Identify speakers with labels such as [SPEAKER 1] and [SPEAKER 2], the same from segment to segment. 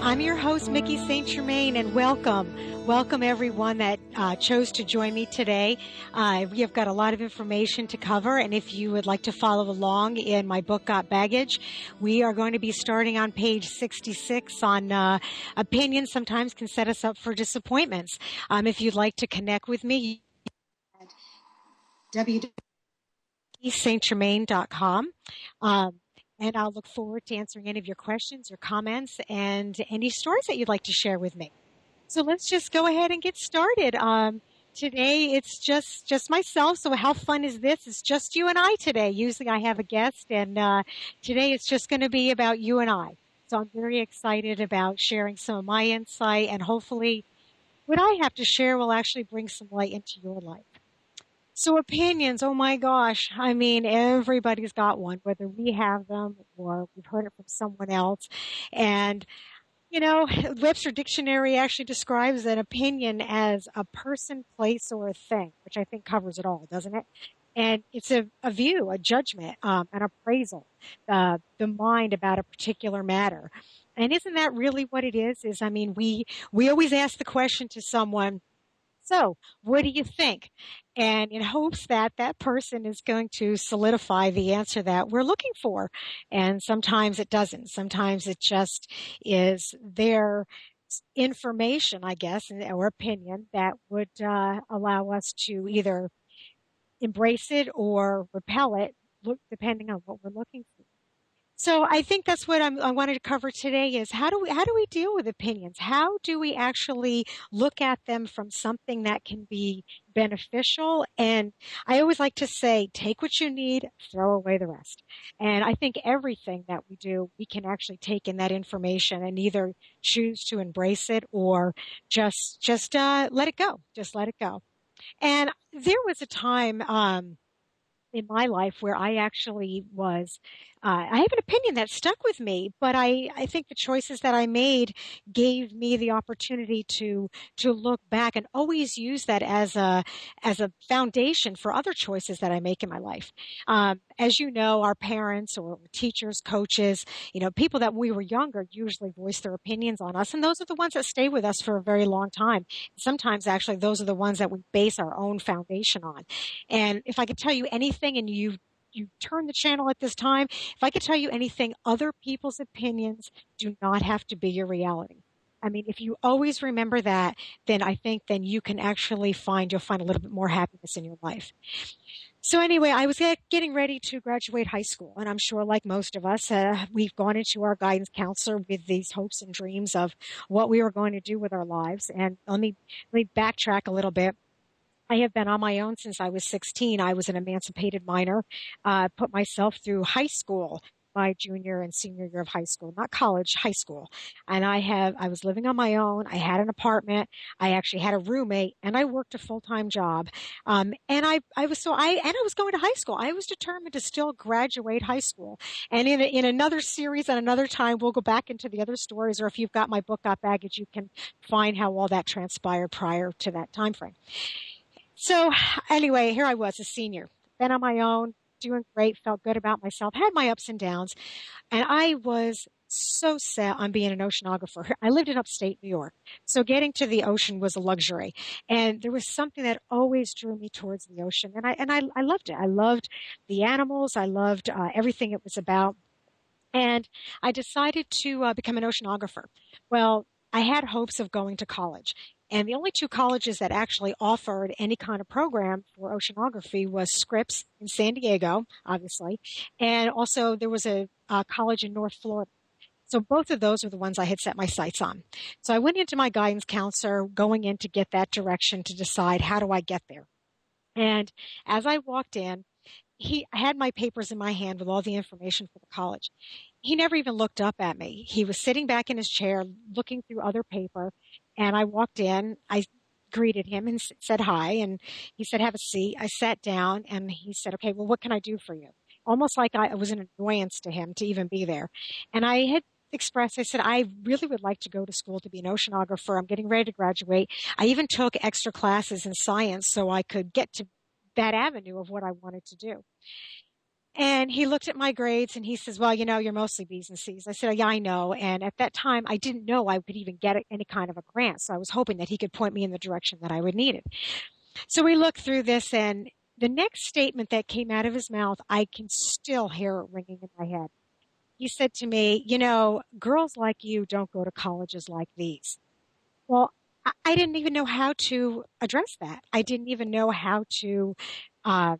[SPEAKER 1] I'm your host, Mikki St. Germain, and welcome. Welcome, everyone that chose to join me today. We have got a lot of information to cover, and if you would like to follow along in my book, Got Baggage, we are going to be starting on page 66 on opinions sometimes can set us up for disappointments. If you'd like to connect with me, www.stgermain.com. And I'll look forward to answering any of your questions or comments and any stories that you'd like to share with me. So let's just go ahead and get started. Today it's just myself. So how fun is this? It's just you and I today. Usually I have a guest, and today it's just going to be about you and I. So I'm very excited about sharing some of my insight, and hopefully what I have to share will actually bring some light into your life. So opinions, oh my gosh. I mean, everybody's got one, whether we have them or we've heard it from someone else. And, you know, Webster Dictionary actually describes an opinion as a person, place, or a thing, which I think covers it all, doesn't it? And it's a view, a judgment, an appraisal, the mind about a particular matter. And isn't that really what it is? I mean, we always ask the question to someone, so, what do you think? And in hopes that that person is going to solidify the answer that we're looking for. And sometimes it doesn't. Sometimes it just is their information, I guess, or opinion that would allow us to either embrace it or repel it, depending on what we're looking for. So I think that's what I wanted to cover today is how do we deal with opinions? How do we actually look at them from something that can be beneficial? And I always like to say, take what you need, throw away the rest. And I think everything that we do, we can actually take in that information and either choose to embrace it or just let it go. Just let it go. And there was a time, in my life where I actually was, I have an opinion that stuck with me, but I think the choices that I made gave me the opportunity to look back and always use that as a foundation for other choices that I make in my life. As you know, our parents or teachers, coaches, you know, people that when we were younger usually voice their opinions on us, and those are the ones that stay with us for a very long time. Sometimes actually those are the ones that we base our own foundation on. And if I could tell you anything and you turn the channel at this time, if I could tell you anything, other people's opinions do not have to be your reality. I mean, if you always remember that, then I think then you can actually you'll find a little bit more happiness in your life. So anyway, I was getting ready to graduate high school, and I'm sure like most of us, we've gone into our guidance counselor with these hopes and dreams of what we were going to do with our lives. And let me backtrack a little bit. I have been on my own since I was 16. I was an emancipated minor, put myself through high school, my junior and senior year of high school, not college, high school. And I was living on my own. I had an apartment. I actually had a roommate and I worked a full-time job. And I was going to high school. I was determined to still graduate high school. And in another series at another time, we'll go back into the other stories, or if you've got my book, Got Baggage, you can find how all that transpired prior to that time frame. So anyway, here I was, a senior, been on my own, doing great, felt good about myself, had my ups and downs, and I was so set on being an oceanographer. I lived in upstate New York, so getting to the ocean was a luxury, and there was something that always drew me towards the ocean, and I loved it. I loved the animals, I loved everything it was about, and I decided to become an oceanographer. Well, I had hopes of going to college. And the only two colleges that actually offered any kind of program for oceanography was Scripps in San Diego, obviously, and also there was a college in North Florida. So both of those were the ones I had set my sights on. So I went into my guidance counselor going in to get that direction to decide how do I get there. And as I walked in, I had my papers in my hand with all the information for the college. He never even looked up at me. He was sitting back in his chair looking through other paper, and I walked in. I greeted him and said hi, and he said, have a seat. I sat down, and he said, okay, well, what can I do for you? Almost like I was an annoyance to him to even be there. And I had expressed, I said, I really would like to go to school to be an oceanographer. I'm getting ready to graduate. I even took extra classes in science so I could get to that avenue of what I wanted to do. And he looked at my grades and he says, well, you're mostly B's and C's. I said, oh, yeah, I know. And at that time, I didn't know I could even get any kind of a grant. So I was hoping that he could point me in the direction that I would need it. So we looked through this, and the next statement that came out of his mouth, I can still hear it ringing in my head. He said to me, girls like you don't go to colleges like these. Well, I didn't even know how to address that. I didn't even know how to uh,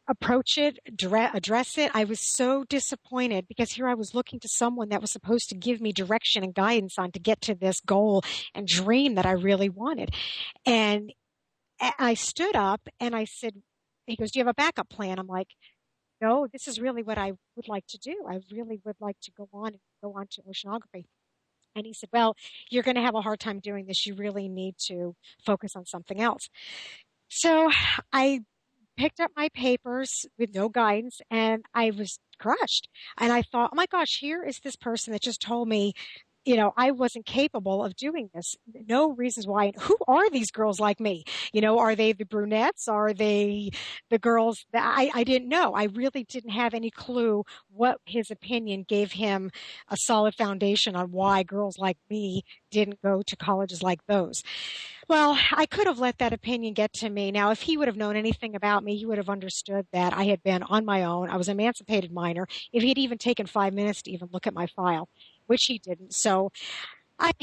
[SPEAKER 1] approach it, address it. I was so disappointed because here I was looking to someone that was supposed to give me direction and guidance on to get to this goal and dream that I really wanted. And I stood up and I said, he goes, do you have a backup plan? I'm like, no, this is really what I would like to do. I really would like to go on to oceanography. And he said, well, you're going to have a hard time doing this. You really need to focus on something else. So I picked up my papers with no guidance and I was crushed. And I thought, oh my gosh, here is this person that just told me, I wasn't capable of doing this. No reasons why. Who are these girls like me? Are they the brunettes? Are they the girls that I didn't know? I really didn't have any clue what his opinion gave him a solid foundation on why girls like me didn't go to colleges like those. Well, I could have let that opinion get to me. Now, if he would have known anything about me, he would have understood that I had been on my own. I was an emancipated minor. If he'd even taken 5 minutes to even look at my file, which he didn't. So I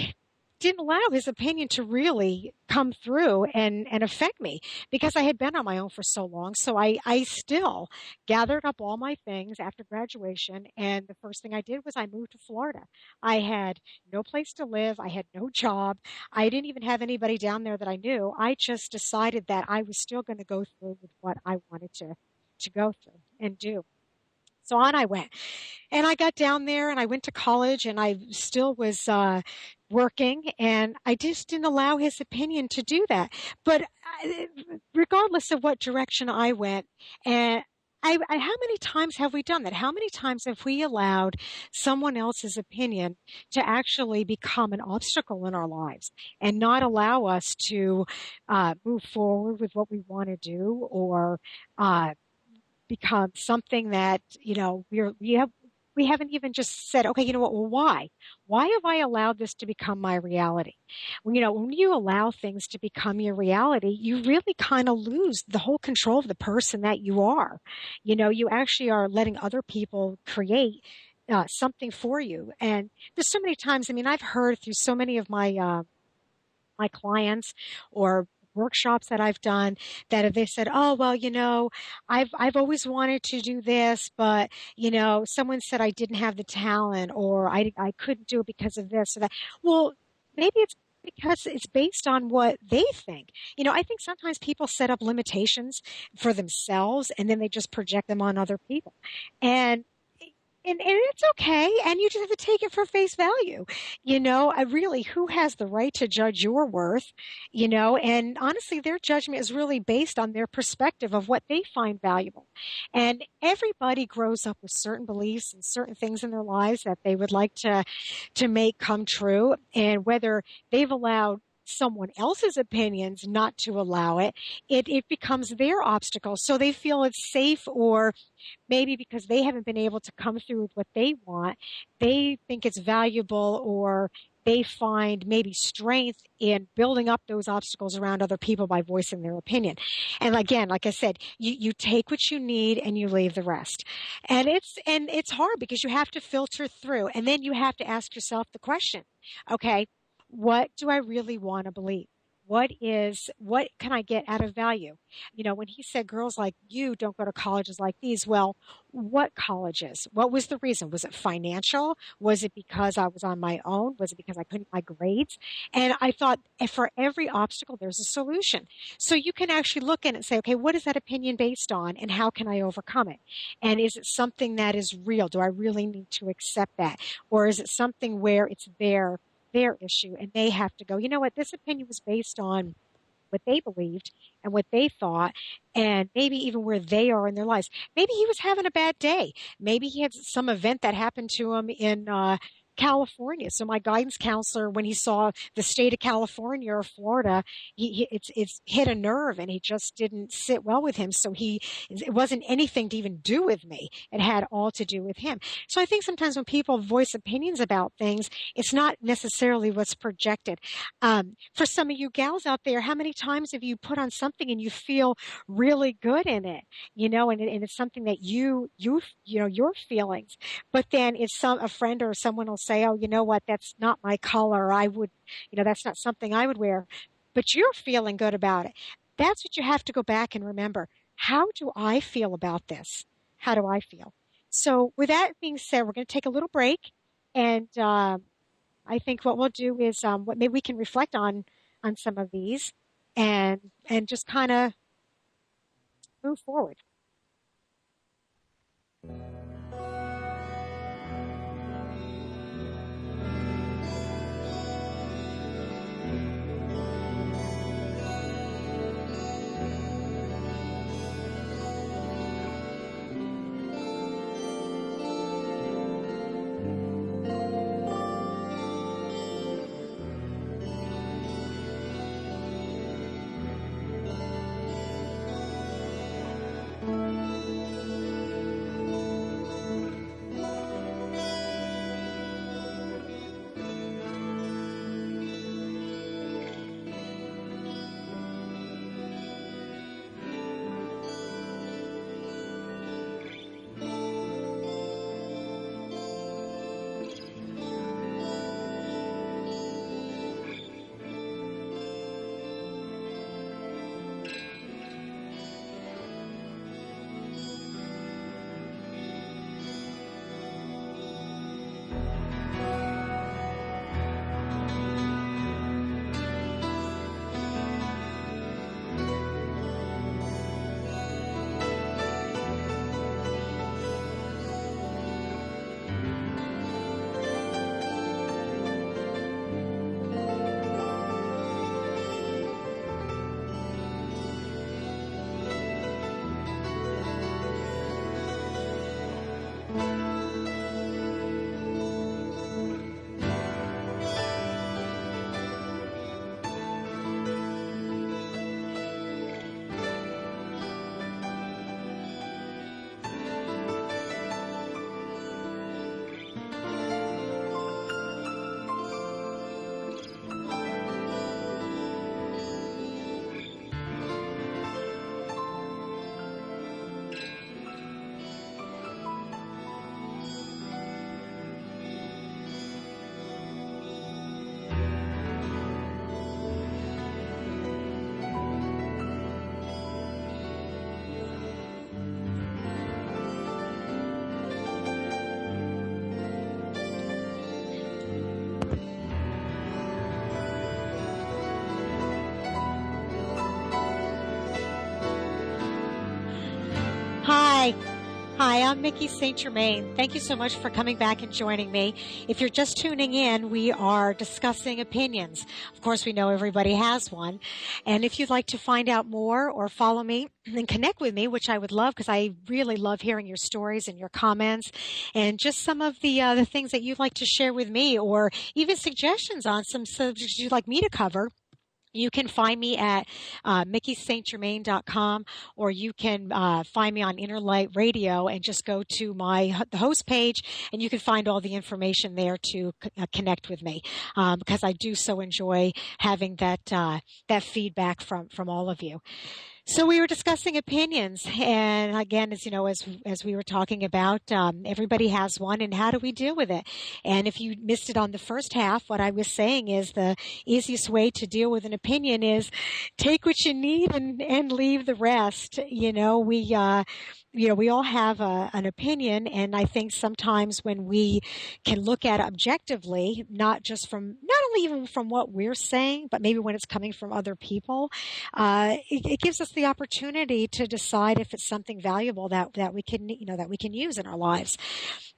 [SPEAKER 1] didn't allow his opinion to really come through and affect me because I had been on my own for so long. So I still gathered up all my things after graduation. And the first thing I did was I moved to Florida. I had no place to live. I had no job. I didn't even have anybody down there that I knew. I just decided that I was still going to go through with what I wanted to go through and do. So on I went. And I got down there and I went to college and I still was working and I just didn't allow his opinion to do that. But regardless of what direction I went, and how many times have we done that? How many times have we allowed someone else's opinion to actually become an obstacle in our lives and not allow us to move forward with what we want to do or uh, become something that we haven't even just said, okay, you know what? Well, why have I allowed this to become my reality? When you allow things to become your reality, you really kind of lose the whole control of the person that you are. You actually are letting other people create something for you. And there's so many times, I mean, I've heard through so many of my clients or workshops that I've done that they said, "Oh, well, I've always wanted to do this, but someone said I didn't have the talent or I couldn't do it because of this or that." Well, maybe it's because it's based on what they think. I think sometimes people set up limitations for themselves and then they just project them on other people. And and it's okay. And you just have to take it for face value. I really, who has the right to judge your worth? And honestly, their judgment is really based on their perspective of what they find valuable. And everybody grows up with certain beliefs and certain things in their lives that they would like to make come true. And whether they've allowed someone else's opinions not to allow it, it becomes their obstacle. So they feel it's safe or maybe because they haven't been able to come through with what they want, they think it's valuable or they find maybe strength in building up those obstacles around other people by voicing their opinion. And again, like I said, you take what you need and you leave the rest. And it's hard because you have to filter through and then you have to ask yourself the question, okay, what do I really want to believe? What can I get out of value? When he said girls like you don't go to colleges like these, well, what colleges? What was the reason? Was it financial? Was it because I was on my own? Was it because I couldn't my grades? And I thought for every obstacle, there's a solution. So you can actually look at it and say, okay, what is that opinion based on and how can I overcome it? And is it something that is real? Do I really need to accept that? Or is it something where it's their issue and they have to go, you know what, this opinion was based on what they believed and what they thought and maybe even where they are in their lives. Maybe he was having a bad day. Maybe he had some event that happened to him in California. So my guidance counselor, when he saw the state of California or Florida, it's hit a nerve, and he just didn't sit well with him. So it wasn't anything to even do with me. It had all to do with him. So I think sometimes when people voice opinions about things, it's not necessarily what's projected. For some of you gals out there, how many times have you put on something and you feel really good in it, and it's something that your feelings, but then it's a friend or someone will say, oh, you know what, that's not my color. That's not something I would wear, but you're feeling good about it. That's what you have to go back and remember. How do I feel about this? How do I feel? So with that being said, we're going to take a little break, and I think what we'll do is what maybe we can reflect on some of these, and just kind of move forward. Hi. Hi, I'm Mikki St. Germain. Thank you so much for coming back and joining me. If you're just tuning in, we are discussing opinions. Of course, we know everybody has one. And if you'd like to find out more or follow me and connect with me, which I would love because I really love hearing your stories and your comments and just some of the things that you'd like to share with me, or even suggestions on some subjects you'd like me to cover, you can find me at mickistgermain.com, or you can find me on Interlight Radio and just go to the host page, and you can find all the information there to connect with me, because I do so enjoy having that feedback from all of you. So we were discussing opinions, and again, as we were talking about, everybody has one, and how do we deal with it? And if you missed it on the first half, what I was saying is the easiest way to deal with an opinion is take what you need and leave the rest. We all have an opinion, and I think sometimes when we can look at it objectively, not only even from what we're saying, but maybe when it's coming from other people, it gives us the opportunity to decide if it's something valuable that we can use in our lives.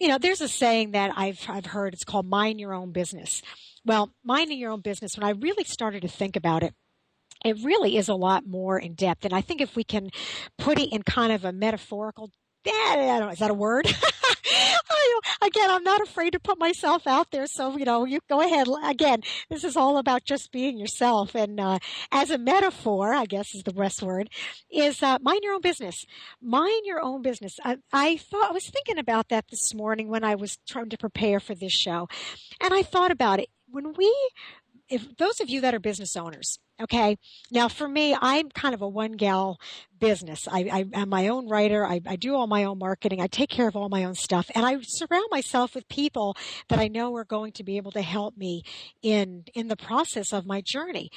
[SPEAKER 1] There's a saying that I've heard. It's called "mind your own business." Well, minding your own business. When I really started to think about it, it really is a lot more in depth. And I think if we can put it in kind of a metaphorical I don't know, is that a word? Again, I'm not afraid to put myself out there. So, you go ahead. Again, this is all about just being yourself. And as a metaphor, I guess is the best word, is mind your own business. Mind your own business. I was thinking about that this morning when I was trying to prepare for this show. And I thought about it. If those of you that are business owners, okay, now for me, I'm kind of a one gal business. I am my own writer. I do all my own marketing. I take care of all my own stuff, and I surround myself with people that I know are going to be able to help me in the process of my journey.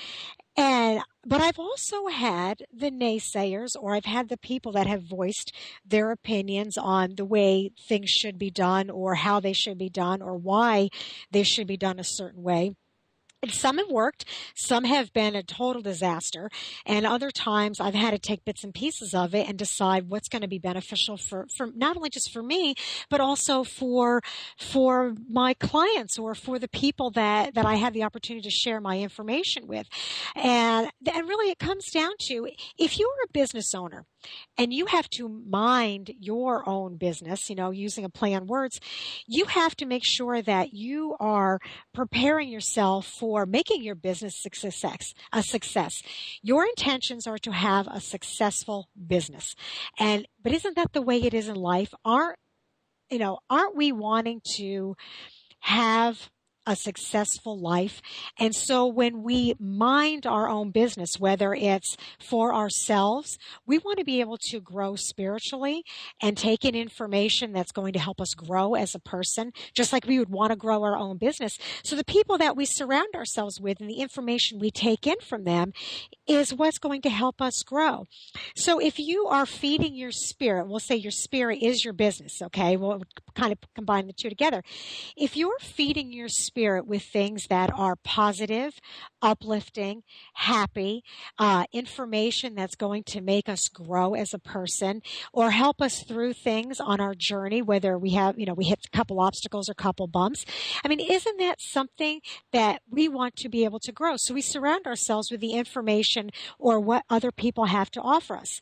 [SPEAKER 1] But I've also had the naysayers, or I've had the people that have voiced their opinions on the way things should be done, or how they should be done, or why they should be done a certain way. And some have worked, some have been a total disaster, and other times I've had to take bits and pieces of it and decide what's going to be beneficial for not only just for me, but also for my clients or for the people that I have the opportunity to share my information with. And really it comes down to, if you're a business owner and you have to mind your own business, using a play on words, you have to make sure that you are preparing yourself for making your business a success. Your intentions are to have a successful business. But isn't that the way it is in life? Aren't we wanting to have a successful life? And so when we mind our own business, whether it's for ourselves, we want to be able to grow spiritually and take in information that's going to help us grow as a person, just like we would want to grow our own business. So the people that we surround ourselves with and the information we take in from them is what's going to help us grow. So if you are feeding your spirit, we'll say your spirit is your business, okay? We'll kind of combine the two together. If you're feeding your spirit with things that are positive, uplifting, happy, information that's going to make us grow as a person or help us through things on our journey, whether we hit a couple obstacles or a couple bumps. I mean, isn't that something that we want to be able to grow? So we surround ourselves with the information or what other people have to offer us.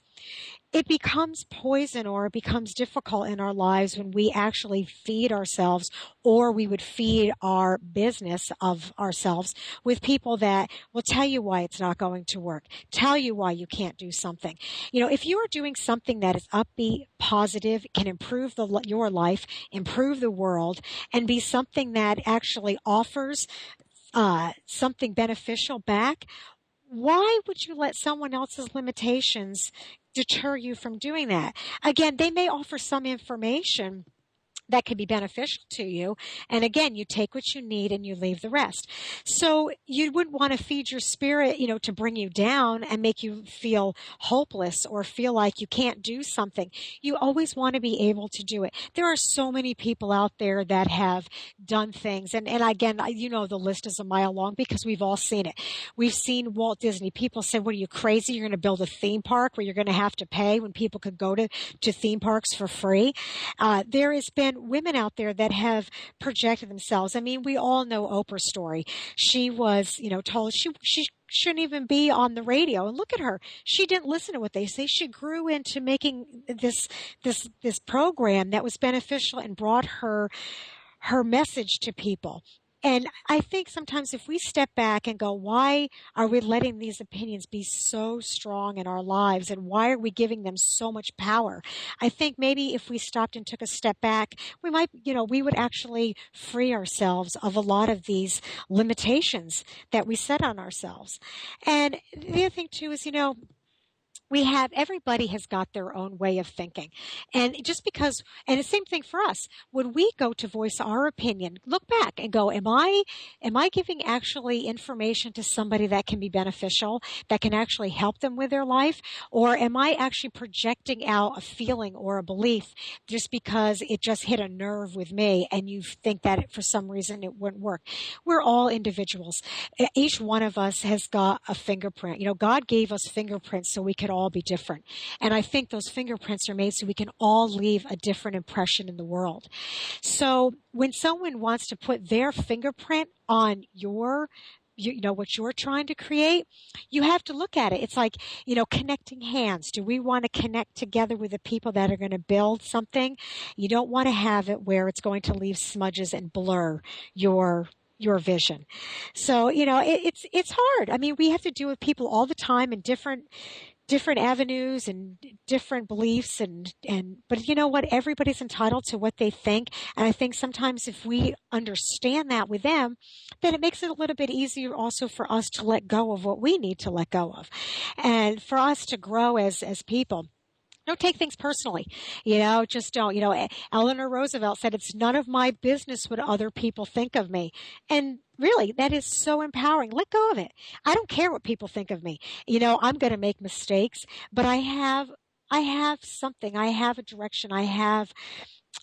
[SPEAKER 1] It becomes poison, or it becomes difficult in our lives when we actually feed ourselves, or we would feed our business of ourselves with people that will tell you why it's not going to work, tell you why you can't do something. If you are doing something that is upbeat, positive, can improve your life, improve the world, and be something that actually offers something beneficial back, why would you let someone else's limitations deter you from doing that? Again, they may offer some information that could be beneficial to you. And again, you take what you need and you leave the rest. So you wouldn't want to feed your spirit, to bring you down and make you feel hopeless or feel like you can't do something. You always want to be able to do it. There are so many people out there that have done things. And again, the list is a mile long because we've all seen it. We've seen Walt Disney. People say, what are you, crazy? You're going to build a theme park where you're going to have to pay when people could go to theme parks for free. There has been women out there that have projected themselves. I mean, we all know Oprah's story. She was, told she shouldn't even be on the radio. And look at her. She didn't listen to what they say. She grew into making this program that was beneficial and brought her message to people. And I think sometimes if we step back and go, why are we letting these opinions be so strong in our lives? And why are we giving them so much power? I think maybe if we stopped and took a step back, we would actually free ourselves of a lot of these limitations that we set on ourselves. And the other thing too is, everybody has got their own way of thinking. And and the same thing for us, when we go to voice our opinion, look back and go, am I giving actually information to somebody that can be beneficial, that can actually help them with their life? Or am I actually projecting out a feeling or a belief just because it just hit a nerve with me and you think that for some reason it wouldn't work? We're all individuals. Each one of us has got a fingerprint. God gave us fingerprints so we could all be different. And I think those fingerprints are made so we can all leave a different impression in the world. So when someone wants to put their fingerprint on your you know what you're trying to create, you have to look at it. It's like, connecting hands. Do we want to connect together with the people that are going to build something? You don't want to have it where it's going to leave smudges and blur your vision. So, it's hard. I mean, we have to deal with people all the time in different avenues and different beliefs, and but you know what, everybody's entitled to what they think, and I think sometimes if we understand that with them, then it makes it a little bit easier also for us to let go of what we need to let go of, and for us to grow as people. Don't take things personally. Just don't. Eleanor Roosevelt said, it's none of my business what other people think of me. And really, that is so empowering. Let go of it. I don't care what people think of me. I'm going to make mistakes, but I have something. I have a direction. I have,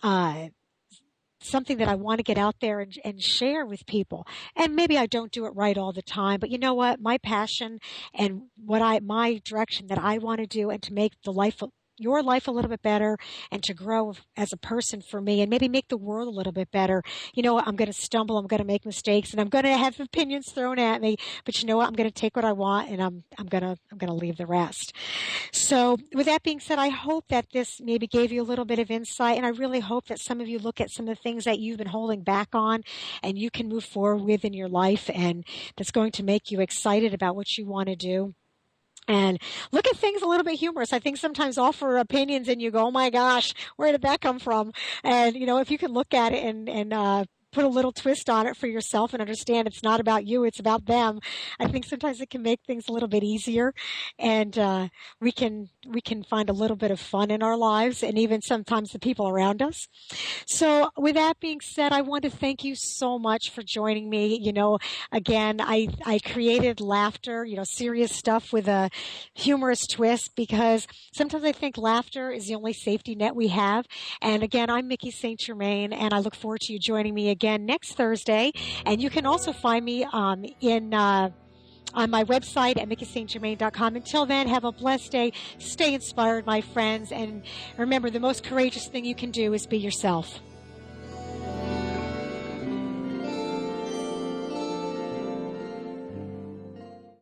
[SPEAKER 1] uh, something that I want to get out there and share with people. And maybe I don't do it right all the time, but you know what? My passion and my direction that I want to do, and to make your life a little bit better, and to grow as a person for me, and maybe make the world a little bit better. You know what? I'm going to stumble. I'm going to make mistakes, and I'm going to have opinions thrown at me. But you know what? I'm going to take what I want, and I'm going to leave the rest. So, with that being said, I hope that this maybe gave you a little bit of insight, and I really hope that some of you look at some of the things that you've been holding back on, and you can move forward with in your life, and that's going to make you excited about what you want to do. And look at things a little bit humorous. I think sometimes offer opinions and you go, oh my gosh, where did that come from? And, if you can look at it and put a little twist on it for yourself and understand it's not about you, it's about them. I think sometimes it can make things a little bit easier, and we can find a little bit of fun in our lives, and even sometimes the people around us. So with that being said, I want to thank you so much for joining me. Again, I created laughter, serious stuff with a humorous twist, because sometimes I think laughter is the only safety net we have. And again, I'm Mikki St. Germain, and I look forward to you joining me again next Thursday. And you can also find me on my website at mickistgermain.com. Until then, have a blessed day. Stay inspired, my friends. And remember, the most courageous thing you can do is be yourself.